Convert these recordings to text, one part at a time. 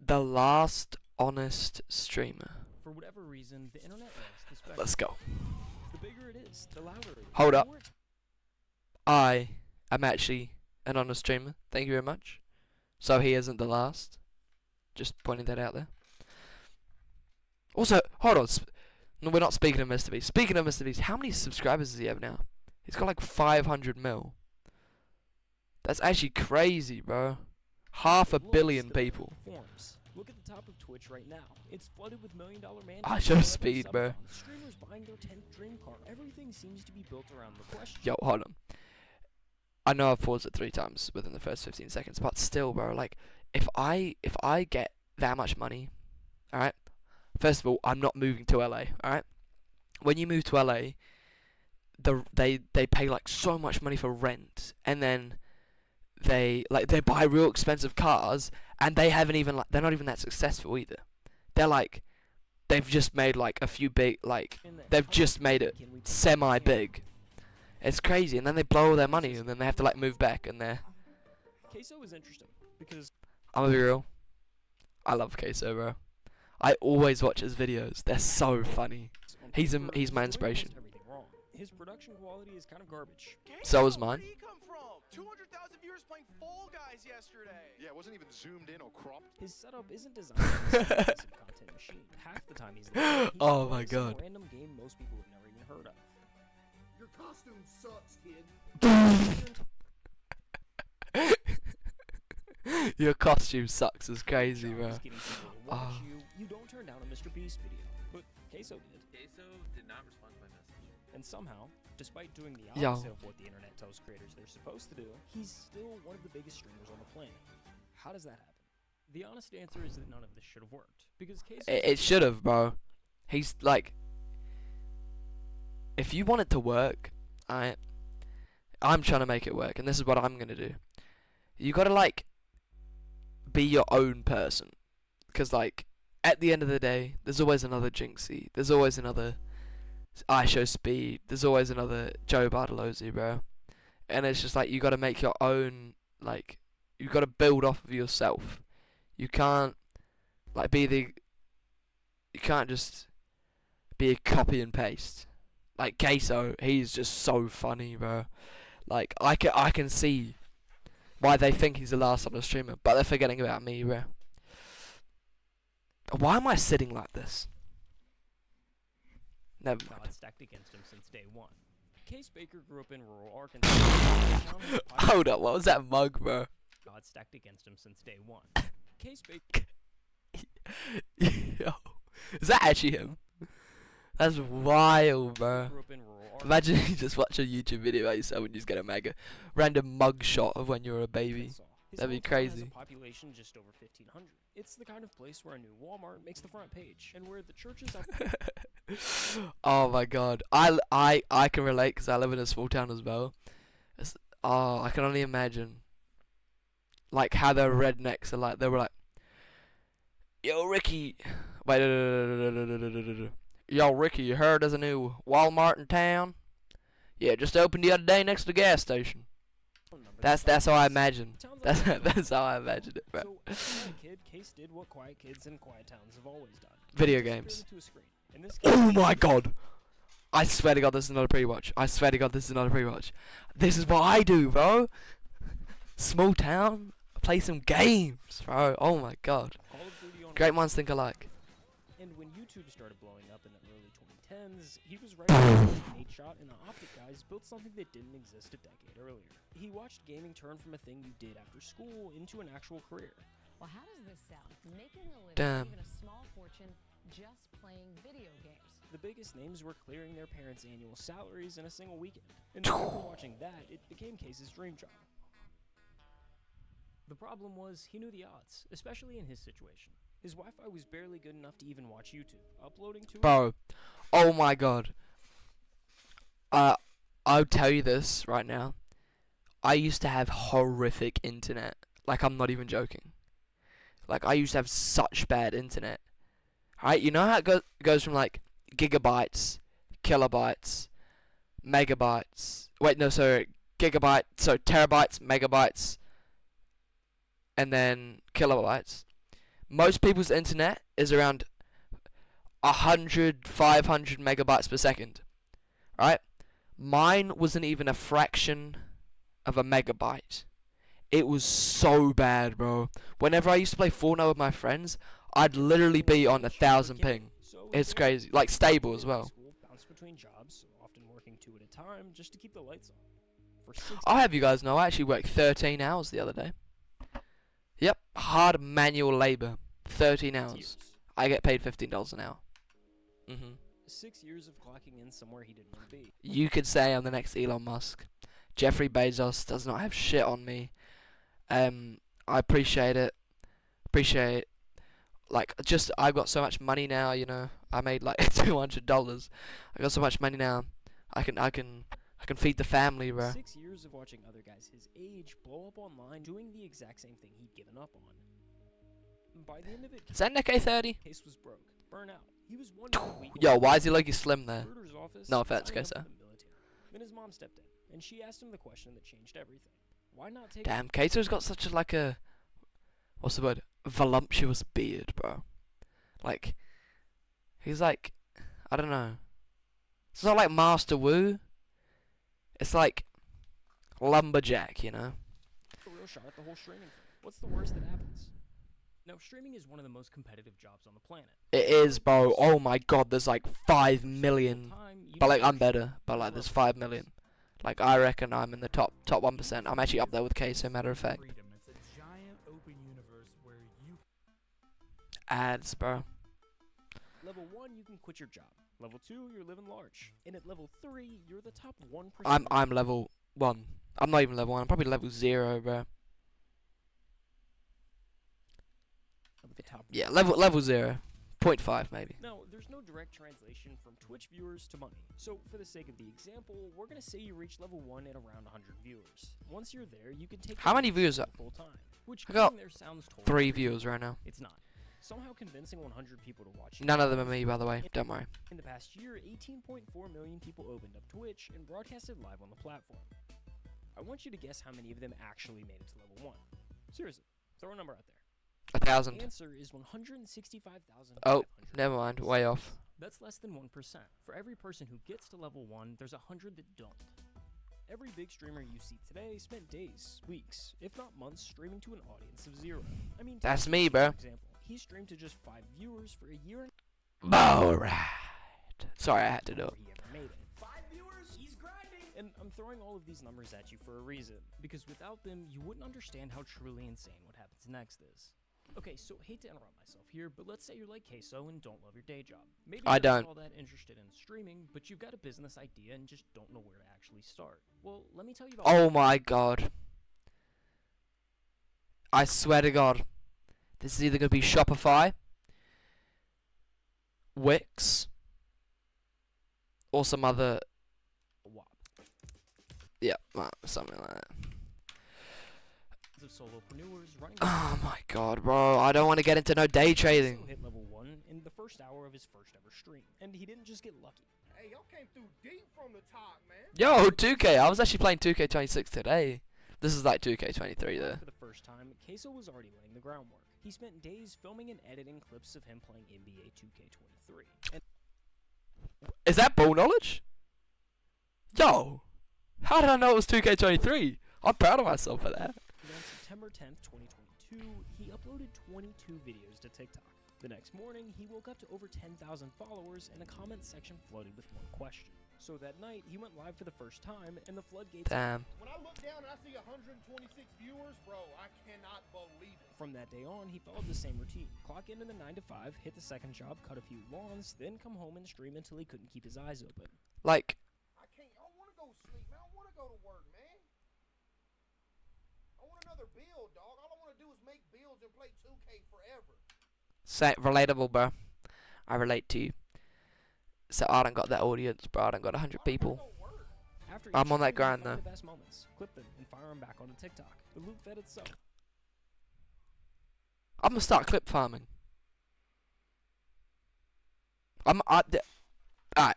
The last honest streamer. For whatever reason, the internet loves the spectrum. Let's go. The bigger it is, the louder it is. Hold up. The more- I am actually an honest streamer. Thank you very much. So he isn't the last. Just pointing that out there. Also, hold on. No, we're not speaking of Mr. Beast. Speaking of Mr. Beast, how many subscribers does he have now? He's got like 500 mil. That's actually crazy, bro. Half a Looks billion the people. Forms. Look at the top of Twitch right now. It's flooded with $1,000,000 man. I show speed, bro. Streamers buying their 10th dream car. Everything seems to be built around the question. Yo, hold on. I know I've paused it 3 times within the first 15 seconds, but still, bro, like, if I get that much money, alright? First of all, I'm not moving to LA, alright? When you move to LA, they pay like so much money for rent, and then they buy real expensive cars, and they haven't even like they're not even that successful either. They're like they've just made like a few big they've just made it semi big. It's crazy, and then they blow all their money, and then they have to like move back, and they're. Queso is interesting because I'm gonna be real. I love Queso, bro. I always watch his videos. They're so funny. He's my inspiration. everything wrong. His production quality is kind of garbage. So is mine. Where did he come from? 200,000 viewers playing Fall Guys yesterday. Yeah, it wasn't even zoomed in or cropped. His setup isn't designed as a massive content machine. Half the time he's there. He Oh my plays some God. random game most people have never even heard of. Your costume sucks, kid. Your costume sucks. It's crazy, Job bro. is getting people to watch Ah. you don't turn down a Mr. Beast video. But Queso did. Queso did not respond to my message. And somehow, despite doing the Yo. opposite of what the internet tells creators they're supposed to do, he's still one of the biggest streamers on the planet. How does that happen? The honest answer is that none of this should have worked. Because Queso It should have, bro. He's like, if you want it to work, I'm trying to make it work, and this is what I'm gonna do. You gotta like be your own person, because like at the end of the day, there's always another Jinxie, there's always another I Show Speed, there's always another Joe Bartolozzi, bro. And it's just like you gotta make your own, like you gotta build off of yourself. You can't like you can't just be a copy and paste. Like Queso, he's just so funny, bro. Like I can see why they think he's the last on the streamer, but they're forgetting about me, bro. Why am I sitting like this? Never mind. God stacked against him since day one. Case Baker grew up in rural Arkansas. Hold up, what was that mug, bro? God stacked against him since day one. Case Baker Yo, is that actually him? That's wild, bro. grew up in rural Arkansas. Imagine you just watch a YouTube video about yourself and you just get a mega random mug shot of when you were a baby. His That'd be hometown has crazy. a population just over 1,500. It's the kind of place where a new Walmart makes the front page, and where the churches have Oh my god, I can relate because I live in a small town as well. I can only imagine like how their rednecks are like. They were like, yo Ricky, wait, yo Ricky, you heard there's a new Walmart in town? Yeah, just opened the other day next to the gas station. That's how I imagine. That's how I imagined it, bro. So, as a quiet kid, Case did what quiet kids in quiet towns have always done. Video Disappeared games. into a screen. In this Oh case, my god! I swear to god this is not a pre-watch. I swear to god this is not a pre-watch. This is what I do, bro. Small town, play some games, bro. Oh my god. Call of Duty on Great minds think alike. And when YouTube started blowing up in the early 2010s, he was ready to Nate Shot and the Optic guys built something that didn't exist a decade earlier. He watched gaming turn from a thing you did after school into an actual career. Well, how does this sound? Making a living, Damn. even a small fortune, just playing video games. The biggest names were clearing their parents' annual salaries in a single weekend. And then after watching that, it became Case's dream job. The problem was, he knew the odds, especially in his situation. His Wi-Fi was barely good enough to even watch YouTube. Uploading to it, Bro. Oh my god. I'll tell you this right now. I used to have horrific internet. Like, I'm not even joking. Like, I used to have such bad internet. Right? You know how it goes from, like, gigabytes, kilobytes, megabytes. Wait, no, sorry. Gigabyte, so terabytes, megabytes, and then kilobytes. most people's internet is around 100, 500 megabytes per second. Right? Mine wasn't even a fraction of a megabyte. It was so bad, bro. Whenever I used to play Fortnite with my friends, I'd literally be on 1,000 ping. So It's if you're crazy. Like, stable as in well. school, bounce between jobs, often working 2 at a time just to keep the lights on. For 6 I'll have you guys know, I actually worked 13 hours the other day. Yep, hard manual labor. 13 hours. years. I get paid $15 an hour. 6 years of clocking in somewhere he didn't want to be. You could say I'm the next Elon Musk. Jeffrey Bezos does not have shit on me. I appreciate it. Like, just, I've got so much money now, you know. I made like $200. I got so much money now. I can feed the family, bro. 6 years of watching other guys his age blow up online doing the exact same thing he'd given up on. By the end of it, Is that Nick A30? case was broke. Burnout. He was wondering a week Yo, away why is from he like he's slim there? recruiter's office No and offense, signing up Queso. for the military. Then his mom stepped in, and she asked him the question that changed everything. Why not take Damn, Kato's got such a, like a, what's the word? Voluptuous beard, bro. Like, he's like, I don't know. It's not like Master Wu. It's like lumberjack, you know. a real shot at the whole streaming thing? What's the worst that happens? Now, streaming is one of the most competitive jobs on the planet. It is, bro. Oh my god, there's like 5 million. Time, you But like, don't I'm better. But like, there's 5 million. Like, I reckon I'm in the top 1%. I'm actually up there with Queso, matter of fact. Freedom. It's a giant open universe where you Ads, bro. Level 1, you can quit your job. Level 2, you're living large. And at level 3, you're the top 1%. I'm level 1. I'm not even level 1. I'm probably level 0, bro. of the top. Yeah, level 0. 0.5 maybe. Now, there's no direct translation from Twitch viewers to money. So, for the sake of the example, we're going to say you reach level 1 at around 100 viewers. Once you're there, you can take How many viewers are- full time, which I got getting there sounds totally 3 crazy. viewers right now. It's not. Somehow convincing 100 people to watch. None of them are me, by the way. Don't worry. In the past year, 18.4 million people opened up Twitch and broadcasted live on the platform. I want you to guess how many of them actually made it to level 1. Seriously, throw a number out there. 1,000. The answer is 165,000. Oh, never mind. Way off. That's less than 1%. For every person who gets to level 1, there's 100 that don't. Every big streamer you see today spent days, weeks, if not months, streaming to an audience of 0. I mean, That's take me, Twitch, bro. For example, he streamed to just 5 viewers for a year Alright. Sorry, I had to do it. before he ever made it. 5 viewers, he's grinding! And I'm throwing all of these numbers at you for a reason, because without them, you wouldn't understand how truly insane what happens next is. Okay, so hate to interrupt myself here, but let's say you're like Queso and don't love your day job. Maybe I you're don't. not all that interested in streaming, but you've got a business idea and just don't know where to actually start. Well, let me tell you about Oh my god. I swear to god. This is either going to be Shopify, Wix, or some other, WAP. yeah, something like that. Of solopreneurs running Oh my god, bro. I don't want to get into no day trading. hit level 1 in the first hour of his first ever stream, and he didn't just get lucky. Hey, y'all came through deep from the top, man. Yo, 2K. I was actually playing 2K26 today. This is like 2K23 though. For the first time, Queso was already laying the groundwork. He spent days filming and editing clips of him playing NBA 2K23. And Is that ball knowledge? Yo, how did I know it was 2K23? I'm proud of myself for that. on September 10th, 2022, he uploaded 22 videos to TikTok. The next morning, he woke up to over 10,000 followers and a comment section flooded with one question. So that night, he went live for the first time, and the floodgates. Damn. When I look down and I see 126 viewers, bro, I cannot believe it. From that day on, he followed the same routine. Clock in the 9 to 5, hit the second job, cut a few lawns, then come home and stream until he couldn't keep his eyes open. Like, I don't want to go sleep, man. I want to go to work, man. I want another build, dog. All I want to do is make builds and play 2K forever. relatable, bro. I relate to you. So I done got that audience, bro. I done got 100 people. After I'm each on that stream, grind, he'd find though. The best moments, clip them, and fire them back onto TikTok. The loop fed itself. I'm gonna start clip farming. Alright.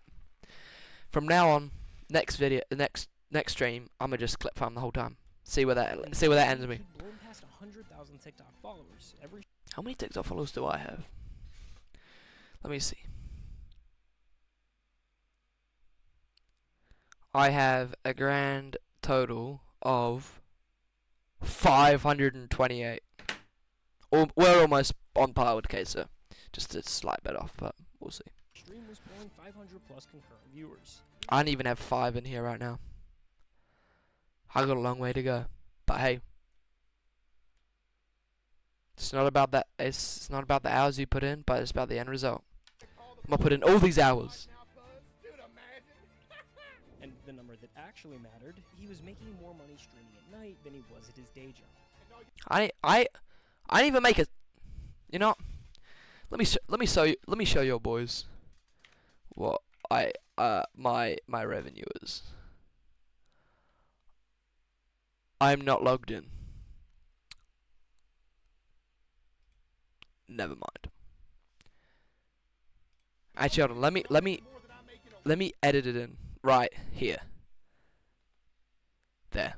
From now on, next video, the next stream, I'm gonna just clip farm the whole time. See where that ends me. He'd blown past 100,000 TikTok followers. Every How many TikTok followers do I have? Let me see. I have a grand total of 528. We're almost on par with Queso. Just a slight bit off, but we'll see. Stream was pulling 500 plus concurrent viewers. I don't even have 5 in here right now. I got a long way to go. But hey. It's not about that. It's not about the hours you put in, but it's about the end result. I'm gonna put in all these hours. And the number that actually mattered, he was making more money streaming at night than he was at his day job. I didn't even make it. You know, let me show you boys what my revenue is. I'm not logged in. Never mind. Actually, hold on. Let me edit it in right here. There.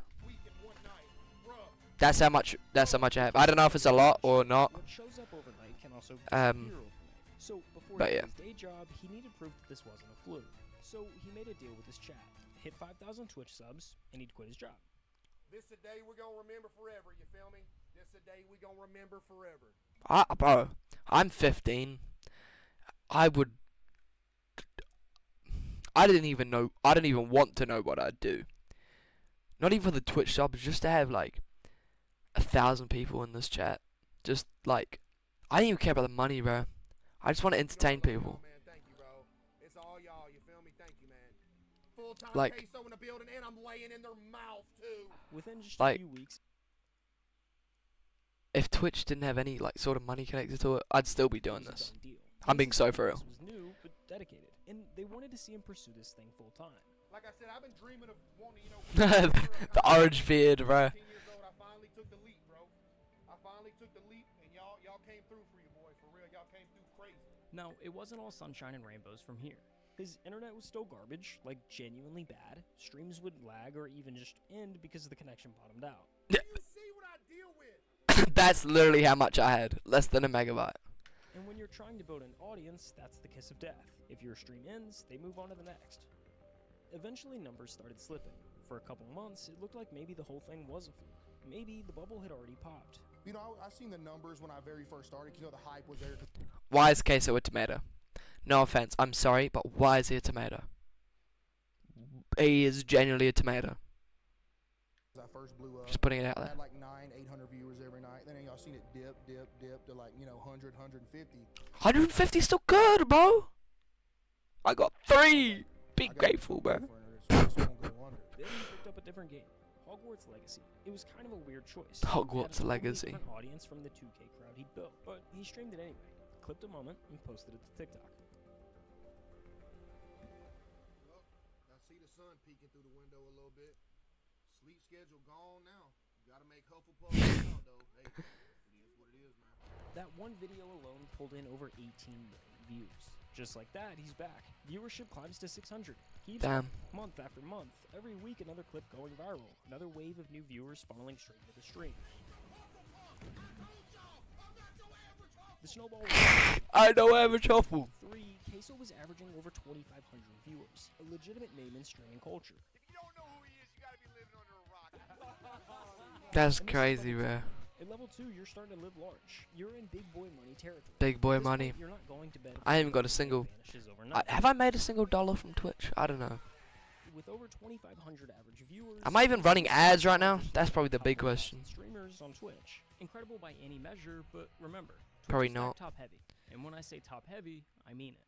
That's how much I have. I don't know if it's a lot or not. What shows up overnight can also Um, disappear overnight. So before but he yeah. got his day job, he needed proof that this wasn't a fluke. So he made a deal with his chat, hit 5,000 Twitch subs, and he'd quit his job. This a day we're gonna remember forever, you feel me? This a day we gonna remember forever. Bro, I'm 15. I didn't even want to know what I'd do. Not even for the Twitch subs, just to have like 1,000 people in this chat. Just like, I didn't even care about the money, bro. I just want to entertain people. Man, thank you, bro. It's all y'all, you feel me? Thank you, man. Full-time Like- Queso in the building, and I'm laying in their mouth too. Within just Like- a few weeks, If Twitch didn't have any like sort of money connected to it, I'd still be it doing was a this. done deal. I'm being so for real. This was new, but dedicated, and they wanted to see him pursue this thing full time. Like I said, I've been dreaming of wanting, you know. The orange beard, bro. 15 years old, I finally took the leap, bro. I finally took the leap, and y'all came through for you, boy. For real, y'all came through crazy. Now, it wasn't all sunshine and rainbows from here. His internet was still garbage, like genuinely bad. Streams would lag or even just end because the connection bottomed out. You see what I deal with? That's literally how much I had. Less than a megabyte. And when you're trying to build an audience, that's the kiss of death. If your stream ends, they move on to the next. Eventually, numbers started slipping. For a couple months, it looked like maybe the whole thing was a fluke. Maybe the bubble had already popped. You know, I seen the numbers when I very first started. You know, the hype was there. Why is Queso a tomato? No offense, I'm sorry, but why is he a tomato? He is genuinely a tomato. I first blew up. Just putting it out I there. had like 800 viewers every night. Then y'all seen it dip to like, you know, 100, 150. 150 is still good, bro. I got 3. Be I got grateful, bro. for it, so it's gonna go under. Then he picked up a different game, Hogwarts Legacy. It was kind of a weird choice. Hogwarts It had a totally Legacy. different audience from the 2K crowd he'd built, but he streamed it anyway. Clipped a moment and posted it to TikTok. Well, I see the sun peeking through the window a little bit. Sleep schedule gone now. Gotta make Hufflepuff now, though. Hey, it is what it is, man. That one video alone pulled in over 18 million views. Just like that, he's back. Viewership climbs to 600. Keeps Damn. up month after month. Every week, another clip going viral. Another wave of new viewers funneling straight to the stream. The snowball was I know average Huffle. 3. Queso was averaging over 2,500 viewers. A legitimate name in streaming culture. If you don't know who he is, you gotta be living under a rock. That's And this is crazy, level bro. 2. At level 2, you're starting to live large. You're in big boy money territory. Big boy At this money. point, you're not going to bed I haven't got a if single. vanishes overnight. Have I made a single dollar from Twitch? I don't know. With over 2,500 average viewers. Am I even running ads right now? Queso That's probably the top big 1,000 question. Streamers on Twitch. Incredible by any measure, but remember, Twitch Probably is that not. top heavy. And when I say top heavy, I mean it.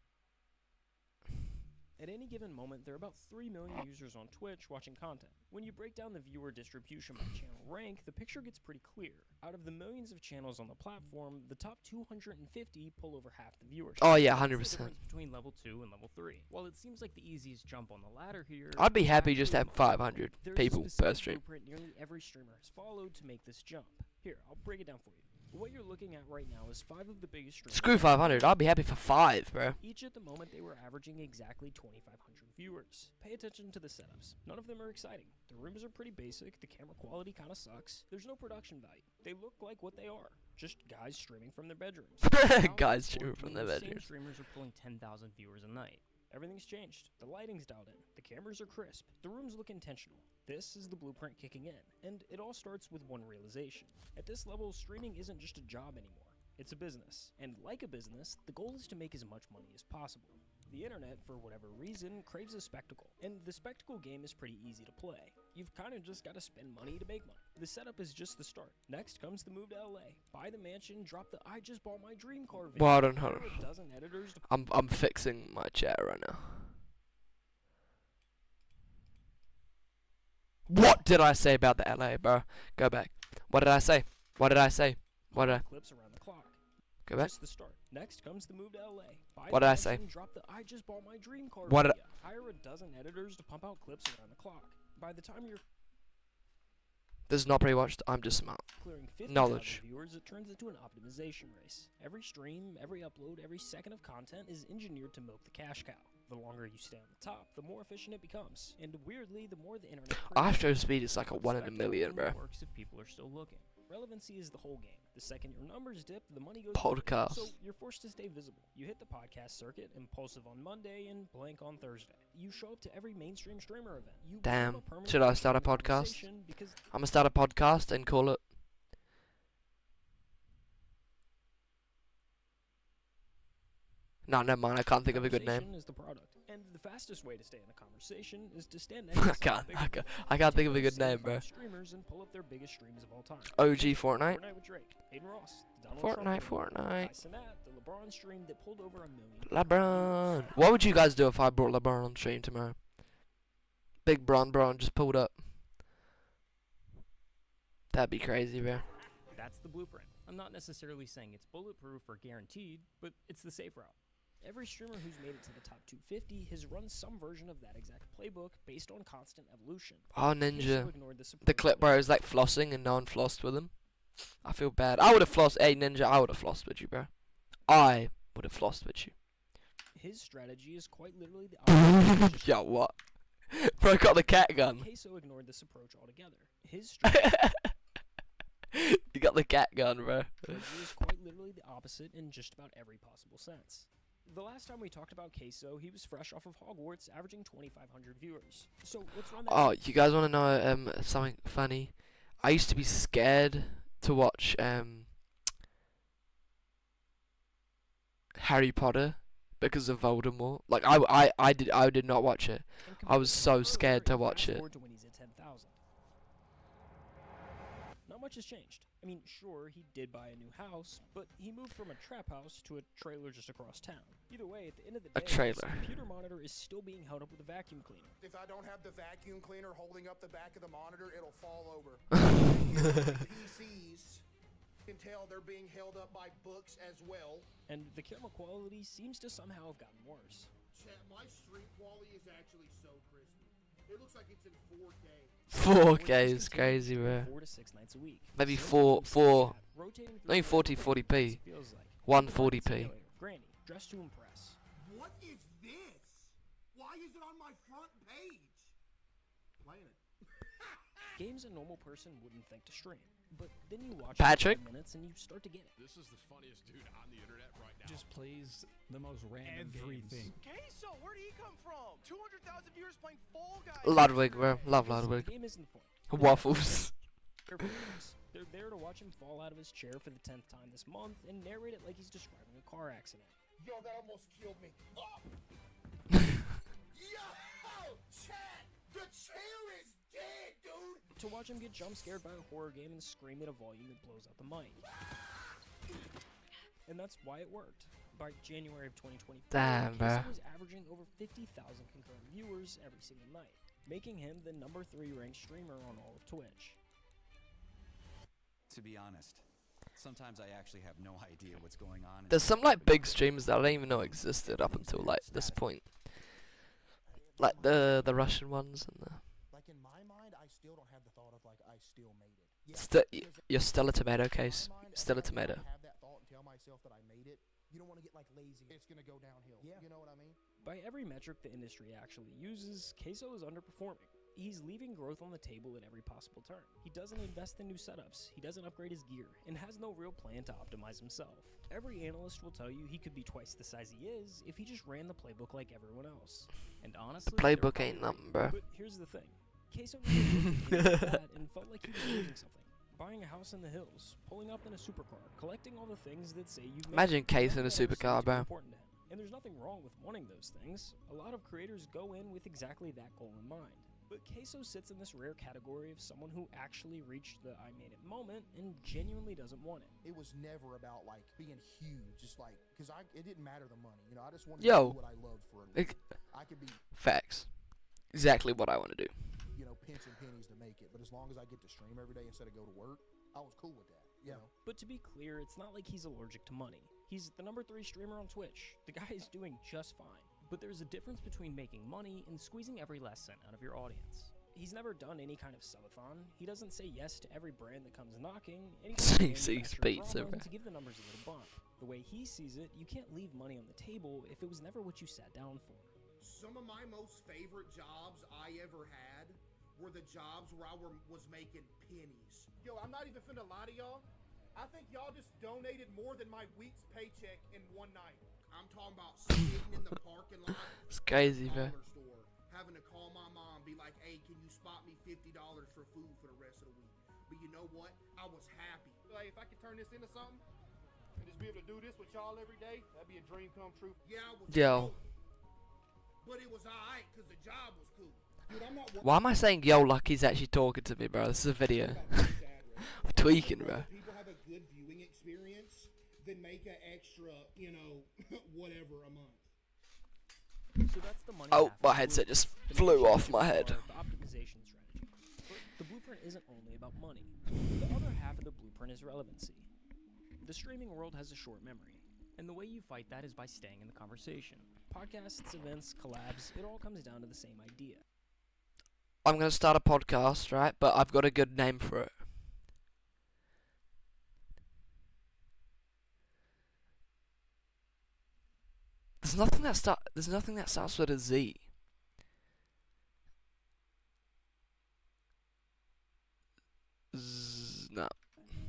At any given moment, there are about 3 million users on Twitch watching content. When you break down the viewer distribution by channel rank, the picture gets pretty clear. Out of the millions of channels on the platform, the top 250 pull over half the viewership. Oh yeah, That's the 100%. difference between level 2 and level 3. While it seems like the easiest jump on the ladder here, I'd be it's happy just to actually have impossible. 500 There's a people per specific stream. blueprint nearly every streamer has followed to make this jump. Here, I'll break it down for you. What you're looking at right now is 5 of the biggest streamers. Screw 500. I'd be happy for 5, bro. Each at the moment they were averaging exactly 2,500 viewers. Pay attention to the setups. None of them are exciting. The rooms are pretty basic, the camera quality kinda sucks. There's no production value. They look like what they are. just guys streaming from their bedrooms. Now, Guys before streaming from their the same bedrooms. streamers are pulling 10,000 viewers a night. Everything's changed. The lighting's dialed in. The cameras are crisp. The rooms look intentional. This is the blueprint kicking in, and it all starts with one realization. At this level, streaming isn't just a job anymore. It's a business. And like a business, the goal is to make as much money as possible. The internet, for whatever reason, craves a spectacle, and the spectacle game is pretty easy to play. You've kind of just got to spend money to make money. The setup is just the start. Next comes the move to LA, buy the mansion, drop the I just bought my dream car video. Well, hold on. Hire a dozen editors to I'm fixing my chair right now. What did I say about the LA, bro? Go back. What did I say? What did I say? What did I... clips around the clock. Go back. Just the start. Next comes the move to LA. Buy What the did I say? mansion, drop the I just bought my dream car What did video. Hire a dozen editors to pump out clips around the clock. By the time you're This is not pre-watched. I'm just smart. clearing 50,000 Knowledge. viewers, it turns into an optimization race. Every stream, every upload, every second of content is engineered to milk the cash cow. The longer you stay on the top, the more efficient it becomes. And weirdly, the more the internet After speed is like a 1 in a million, bro. works if people are still looking. Relevancy is the whole game. The second your numbers dip, the money goes Podcast. So you're forced to stay visible. You hit the podcast circuit, Impulsive on Monday and Blank on Thursday. You show up to every mainstream streamer event. You become Damn. a permanent Should I fixture start a in the podcast? conversation because I'm gonna start a podcast and call it... No, never mind. I can't think of a good name. conversation is the product. And the fastest way to stay in a conversation is to stand next to I can't. something I bigger can't. than I can't think you. of a good Take those name, bro. 75 streamers and pull up their biggest streams of all time. OG Fortnite. Fortnite with Drake, Aiden Ross, Donald Trump, Fortnite. Kai Cenat, the LeBron stream that pulled over 1 million. LeBron. What would you guys do if I brought LeBron on stream tomorrow? Big Bron just pulled up. That'd be crazy, bro. That's the blueprint. I'm not necessarily saying it's bulletproof or guaranteed, but it's the safe route. Every streamer who's made it to the top 250 has run some version of that exact playbook based on constant evolution. Oh, Queso Ninja. ignored this The approach clip where altogether. it was like flossing and no one flossed with him. I feel bad. I would have flossed. Hey, Ninja, I would have flossed with you, bro. I would have flossed with you. His strategy is quite literally the opposite. Yo, what? Bro, got the cat gun. Queso ignored this approach altogether. His strategy You got the cat gun, bro. is quite literally the opposite in just about every possible sense. The last time we talked about Queso, he was fresh off of Hogwarts, averaging 2,500 viewers. So let's run that. Oh, you guys want to know something funny? I used to be scared to watch Harry Potter because of Voldemort. Like I did not watch it. And I was so compare scared to and watch fast it. forward to when he's at 10,000. Not much has changed. I mean, sure, he did buy a new house, but he moved from a trap house to a trailer just across town. Either way, at the end of the A day, his trailer. computer monitor is still being held up with a vacuum cleaner. If I don't have the vacuum cleaner holding up the back of the monitor, it'll fall over. PCs can tell they're being held up by books as well. And the camera quality seems to somehow have gotten worse. Chat, my stream quality is actually so crispy. It looks like it's in 4K. 4K is crazy, bro. 4 to 6 nights a week. Maybe Sometimes four- chat, rotating maybe through 40p. feels like. 140p. Granny, dressed to impress. What is this? Why is it on my front page? Playing it. Games a normal person wouldn't think to stream, but then you watch Patrick? it for 5 minutes and you start to get it. This is the funniest dude on the internet right now. Just plays the most random Okay, everything. so where did he come from? 200,000 viewers playing Fall Guys. Ludwig, bro. Love Listen, Ludwig. The game isn't the point. Waffles. They're for games. They're there to watch him fall out of his chair for the 10th time this month and narrate it like he's describing a car accident. Yo, that almost killed me. Oh! Yo! Chat! The chair is dead, dude! To watch him get jump scared by a horror game and scream at a volume that blows out the mic. And that's why it worked. By January of 2024, Damn, Queso bruh. was averaging over 50,000 concurrent viewers every single night, making him the number 3 ranked streamer on all of Twitch. To be honest, sometimes I actually have no idea what's going on. There's some like big streams that I didn't even know existed up until like this point. Like the Russian ones and the. Like in my mind, I still don't have the thought of like I still made it. You're still a tomato case. In my mind, Still a if I tomato. have that thought and tell myself that I made it, you don't want to get like lazy. It's gonna go downhill. Yeah. You know what I mean? By every metric the industry actually uses, Queso is underperforming. He's leaving growth on the table at every possible turn. He doesn't invest in new setups, he doesn't upgrade his gear, and has no real plan to optimize himself. Every analyst will tell you he could be twice the size he is if he just ran the playbook like everyone else. And honestly, Playbook ain't nothing, bro. But here's the thing. Queso never looked at that and felt like he was losing something. Buying a house in the hills, pulling up in a supercar, collecting all the things that say you've made Imagine it, Queso none in a of that seemed supercar, to be bro. important to him. And there's nothing wrong with wanting those things. A lot of creators go in with exactly that goal in mind. But Queso sits in this rare category of someone who actually reached the I made it moment and genuinely doesn't want it. It was never about like being huge, just like because it didn't matter the money. You know, I just wanted Yo. to do what I loved for a living. I could be, Facts. Exactly what I want to do. you know, pinching pennies to make it, but as long as I get to stream every day instead of go to work, I was cool with that. You know. But to be clear, it's not like he's allergic to money. He's the #3 streamer on Twitch. The guy is doing just fine. But there's a difference between making money and squeezing every last cent out of your audience. He's never done any kind of subathon. He doesn't say yes to every brand that comes knocking. And he He doesn't sees manufacture pizza, ramen bro. to give the numbers a little bump. The way he sees it, you can't leave money on the table if it was never what you sat down for. Some of my most favorite jobs I ever had were the jobs where I was making pennies. Yo, I'm not even finna lie to y'all. I think y'all just donated more than my week's paycheck in one night. I'm talking about sitting in the parking lot It's crazy, of bro. the dollar store, having to call my mom, be like, "Hey, can you spot me $50 for food for the rest of the week?" But you know what? I was happy. Like, if I could turn this into something and just be able to do this with y'all every day, that'd be a dream come true. Yeah, I was Yo. cool. But it was alright because the job was cool. Dude, I'm not Why am I saying yo like he's actually talking to me, bro? This is a video. I'm tweaking, bro. People have a good viewing experience, then make an extra, you know, whatever a month. So that's the money. Oh, half of my the headset blueprint. just The flew main off my challenges head. are The optimization strategy. But the blueprint isn't only about money. The other half of the blueprint is relevancy. The streaming world has a short memory. And the way you fight that is by staying in the conversation. Podcasts, events, collabs, it all comes down to the same idea. I'm gonna start a podcast, right? But I've got a good name for it. There's nothing that starts with a Z. No.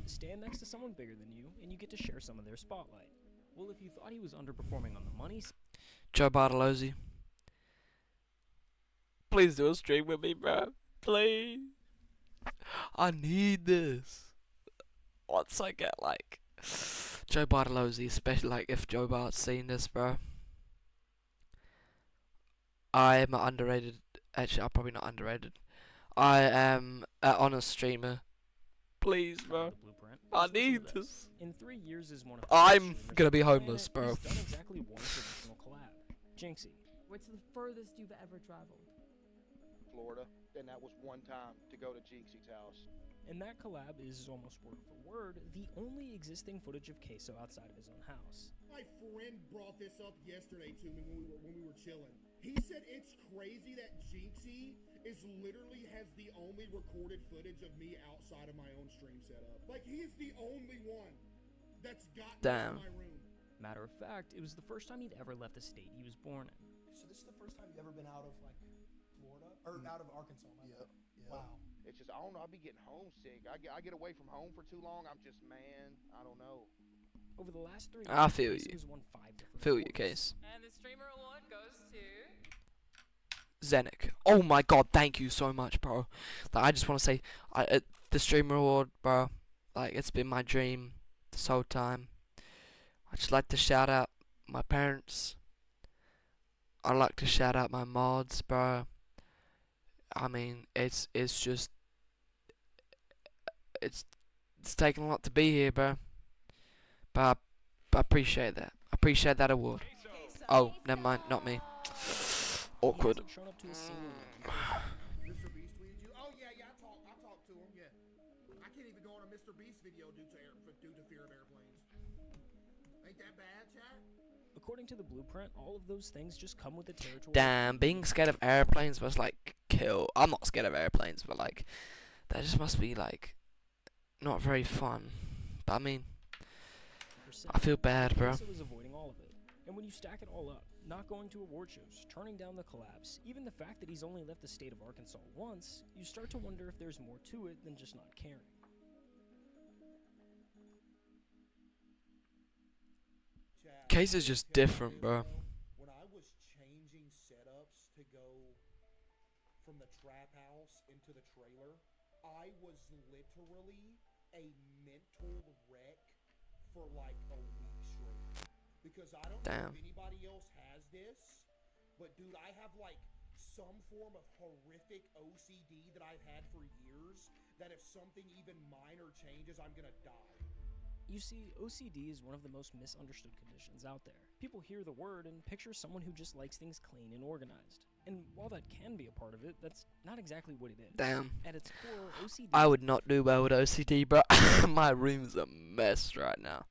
Stand next to someone bigger than you, and you get to share some of their spotlight. Well, if you thought he was underperforming on the money Joe Bartolozzi. Please do a stream with me, bro. Please. I need this. Once I get like Joe Bartolozzi, especially like if Joe Bart's seen this, bro. I am underrated. Actually, I'm probably not underrated. I am an honest streamer. Please, bro. The blueprint. I Listen to need this. this. In 3 years as one of the I'm best streamers gonna on be the homeless, planet, bro. He's done exactly one traditional collab. Jinxie. What's the furthest you've ever traveled? Florida, and that was one time to go to Jinxie's house. And that collab is almost word for word the only existing footage of Queso outside of his own house. My friend brought this up yesterday to me when we were chilling. He said it's crazy that Jinxie literally has the only recorded footage of me outside of my own stream setup. Like, he is the only one that's got Damn. my room. Matter of fact, it was the first time he'd ever left the state he was born in. So this is the first time you ever been out of like Florida or out of Arkansas? Yep. Wow. It's just, I don't know, I be getting homesick. I get away from home for too long, I'm just, man, I don't know. Over the last 3 years, I feel Queso you. has won 5 different Feel your awards. case. And the streamer award goes to... Zenik. Oh my god, thank you so much, bro. Like, I just want to say, the streamer award, bro. Like, it's been my dream this whole time. I just like to shout out my parents. I like to shout out my mods, bro. I mean, it's just, it's taken a lot to be here, bro. But I appreciate that. I appreciate that award. Oh, never mind, not me. Awkward. He hasn't shown up to a single one. Mr. Beast tweeted you. Oh yeah, I talked to him. Yeah, I can't even go on a Mr. Beast video due to fear of airplanes. Ain't that bad, chat? According to the blueprint, all of those things just come with the territory. Damn, being scared of airplanes must like kill. I'm not scared of airplanes, but like that just must be like not very fun. But I mean, I feel bad, bro. Queso is avoiding all of it. And when you stack it all up, not going to award shows, turning down the collabs, even the fact that he's only left the state of Arkansas once, you start to wonder if there's more to it than just not caring. Case is just different, bro. When I was changing setups to go from the trap house into the trailer, I was literally a mental wreck for like a week straight. Because I don't know if anybody else has this, but dude, I have like some form of horrific OCD that I've had for years, that if something even minor changes, I'm gonna die. You see, OCD is one of the most misunderstood conditions out there. People hear the word and picture someone who just likes things clean and organized. And while that can be a part of it, that's not exactly what it is. Damn. At its core, OCD... I would not do well with OCD, bro. My room's a mess right now.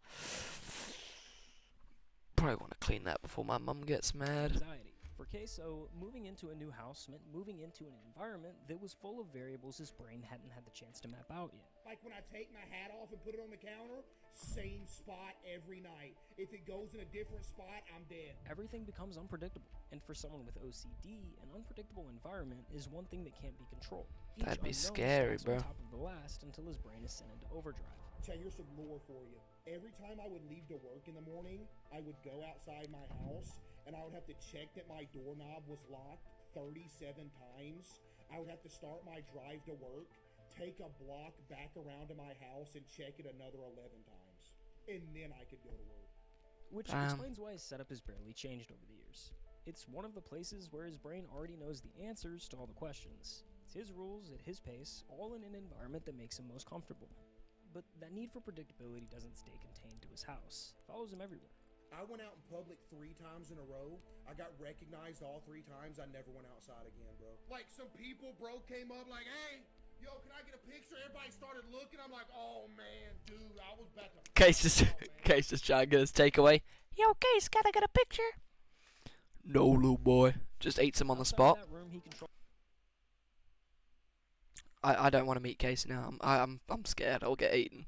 Probably want to clean that before my mum gets mad. Anxiety. For Queso, moving into a new house meant moving into an environment that was full of variables his brain hadn't had the chance to map out yet. Like when I take my hat off and put it on the counter, same spot every night. If it goes in a different spot, I'm dead. Everything becomes unpredictable, and for someone with OCD, an unpredictable environment is one thing that can't be controlled. That'd be scary, bro. On top of the last until his brain is sent into overdrive. Chad, here's some lore for you. Every time I would leave to work in the morning, I would go outside my house, and I would have to check that my doorknob was locked 37 times. I would have to start my drive to work, take a block back around to my house, and check it another 11 times. And then I could go to work. Which explains why his setup has barely changed over the years. It's one of the places where his brain already knows the answers to all the questions. It's his rules, at his pace, all in an environment that makes him most comfortable. But that need for predictability doesn't stay contained to his house. It follows him everywhere. I went out in public 3 times in a row. I got recognized all 3 times. I never went outside again, bro. Like, some people, bro, came up like, hey, yo, can I get a picture? Everybody started looking. I'm like, oh, man, dude, I was about to... Case is trying to get his takeaway. Yo, Case, can I get a picture? No, little boy. Just eats him on the spot. I don't want to meet Case now. I'm scared I'll get eaten.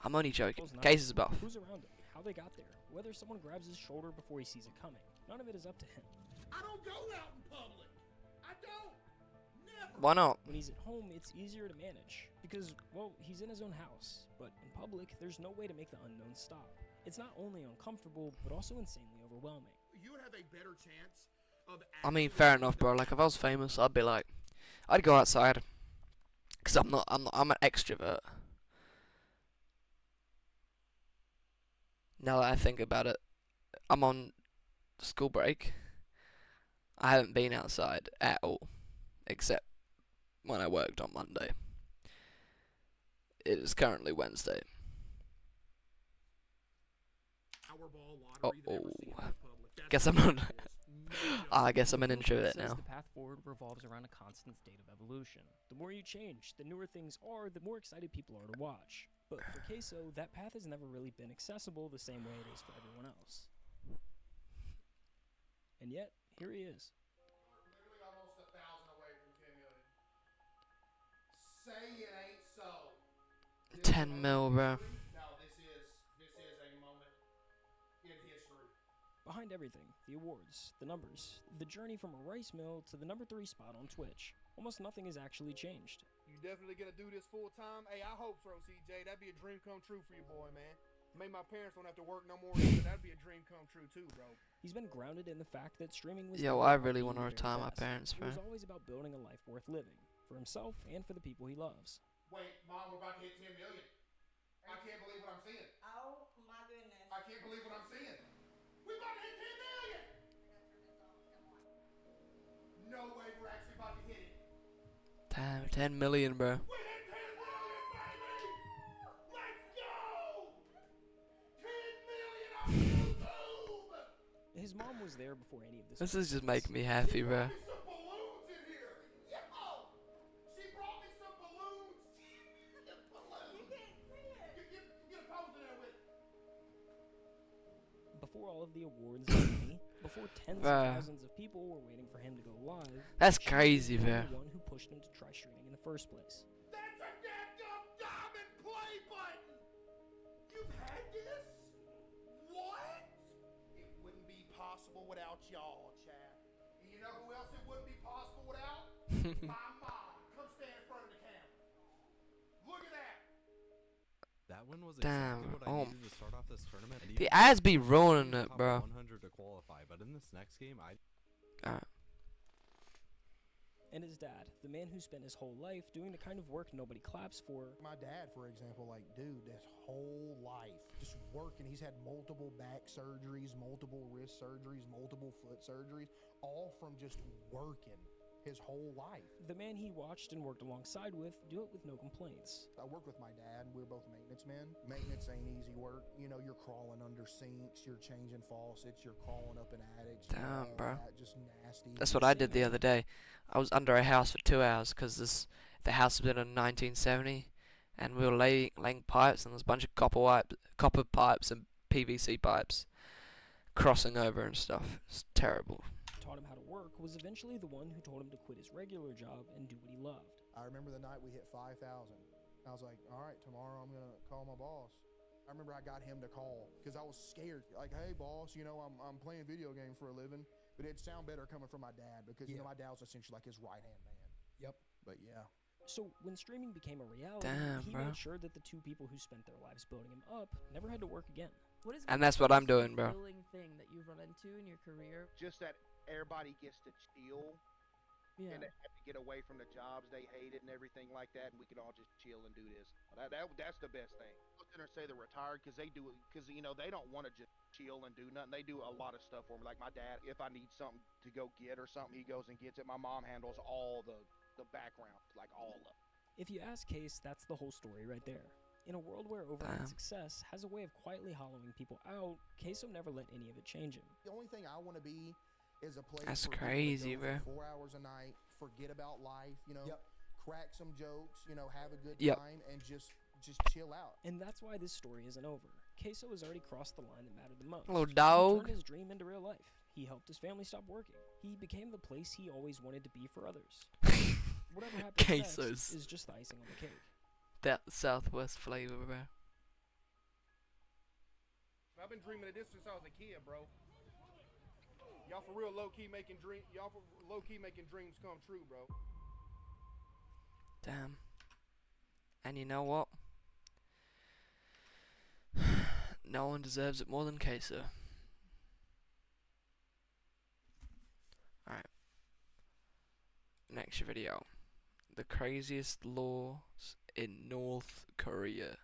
I'm only joking. Case is buff. Who's around him? How they got there? Whether someone grabs his shoulder before he sees it coming. None of it is up to him. I don't go out in public. I don't. Never. Why not? When he's at home, it's easier to manage. Because, well, he's in his own house. But in public, there's no way to make the unknown stop. It's not only uncomfortable, but also insanely overwhelming. You would have a better chance of... I mean, fair enough, bro. Like, if I was famous, I'd be like... I'd go outside. Because I'm an extrovert. Now that I think about it, I'm on school break. I haven't been outside at all, except when I worked on Monday. It is currently Wednesday. Guess I'm not. I guess I'm an introvert now. The path forward revolves around a constant state of evolution. The more you change, the newer things are, the more excited people are to watch. But for Queso, that path has never really been accessible the same way it is for everyone else. And yet, here he is. Literally almost 1,000 away from 10 million. Say it ain't so. 10 mil, bro. No, this is a moment in history. Behind everything, the awards, the numbers, the journey from a rice mill to the #3 spot on Twitch, almost nothing has actually changed. You definitely gonna do this full time? Hey, I hope so, CJ. That'd be a dream come true for you, boy, man. Maybe my parents don't have to work no more, but that'd be a dream come true too, bro. He's been grounded in the fact that streaming was... Yo, I really want to retire my parents, bro. It was always about building a life worth living, for himself and for the people he loves. Wait, Mom, we're about to hit 10 million. I can't believe what I'm seeing. Oh, my goodness. I can't believe what I'm seeing. We're about to hit 10 million! No way we're actually about to hit it. Damn, 10 million, bro. We hit 10 million, baby! Let's go! 10 million on YouTube! His mom was there before any of this. This is just making me happy, bro. Some balloons in here! Yo! She brought me some balloons! Balloons! You can't see it! Get a pose in there with it. Before all of the awards and money, before tens of thousands of people were waiting for him to go live. That's crazy, bro. bro. The one who pushed him to try streaming in the first place. That's a damn diamond play button! You've had this? What? It wouldn't be without y'all, Chad. And you know who else it wouldn't be possible without? My mom. Come stand in front of the camera. Look at that. That one was Damn, exactly what I needed to start off this tournament. The ads be ruining it, top bro. 100 to qualify, but in this next game, And his dad, the man who spent his whole life doing the kind of work nobody claps for. My dad, for example, like, dude, his whole life just working. He's had multiple back surgeries, multiple wrist surgeries, multiple foot surgeries, all from just working his whole life. The man he watched and worked alongside with do it with no complaints. I worked with my dad. We were both maintenance men. Maintenance ain't easy work. You know, you're crawling under sinks, you're changing faucets, you're crawling up in attics. Damn, bro. Just nasty. That's what I did the other day. I was under a house for 2 hours because the house was built in 1970, and we were laying pipes, and there's a bunch of copper pipes and PVC pipes crossing over and stuff. It's terrible. Taught him how to work was eventually the one who told him to quit his regular job and do what he loved. I remember the night we hit 5,000. I was like, all right, tomorrow I'm going to call my boss. I remember I got him to call because I was scared. Like, hey, boss, you know, I'm playing video games for a living. But it'd sound better coming from my dad because, you know, my dad was essentially like his right-hand man. Yep. But, yeah. So when streaming became a reality, he made sure that the two people who spent their lives building him up never had to work again. What is And that's what I'm doing, bro. thing that you've run into in your career? Just that everybody gets to chill Yeah. and they have to get away from the jobs they hated and everything like that, and we can all just chill and do this. That's the best thing. I was gonna say they're retired because they do it because you know they don't want to just chill and do nothing. They do a lot of stuff for me. Like my dad, if I need something to go get or something, he goes and gets it. My mom handles all the background, like all of it. If you ask Case, that's the whole story right there. In a world where overnight success has a way of quietly hollowing people out, Queso never let any of it change him. The only thing I want to be is a place That's for crazy, people to bro. go for 4 hours a night, forget about life, you know, crack some jokes, you know, have a good Yep. time, and just chill out. And that's why this story isn't over. Queso has already crossed the line that mattered the most. Little He dog. turned his dream into real life. He helped his family stop working. He became the place he always wanted to be for others. Whatever happens next Quesos. is just the icing on the cake. That Southwest flavor, bro. I've been dreaming of this since I was a kid, bro. Y'all for real low key making dreams come true, bro. Damn. And you know what? No one deserves it more than Queso. Alright. Next video. The craziest laws in North Korea.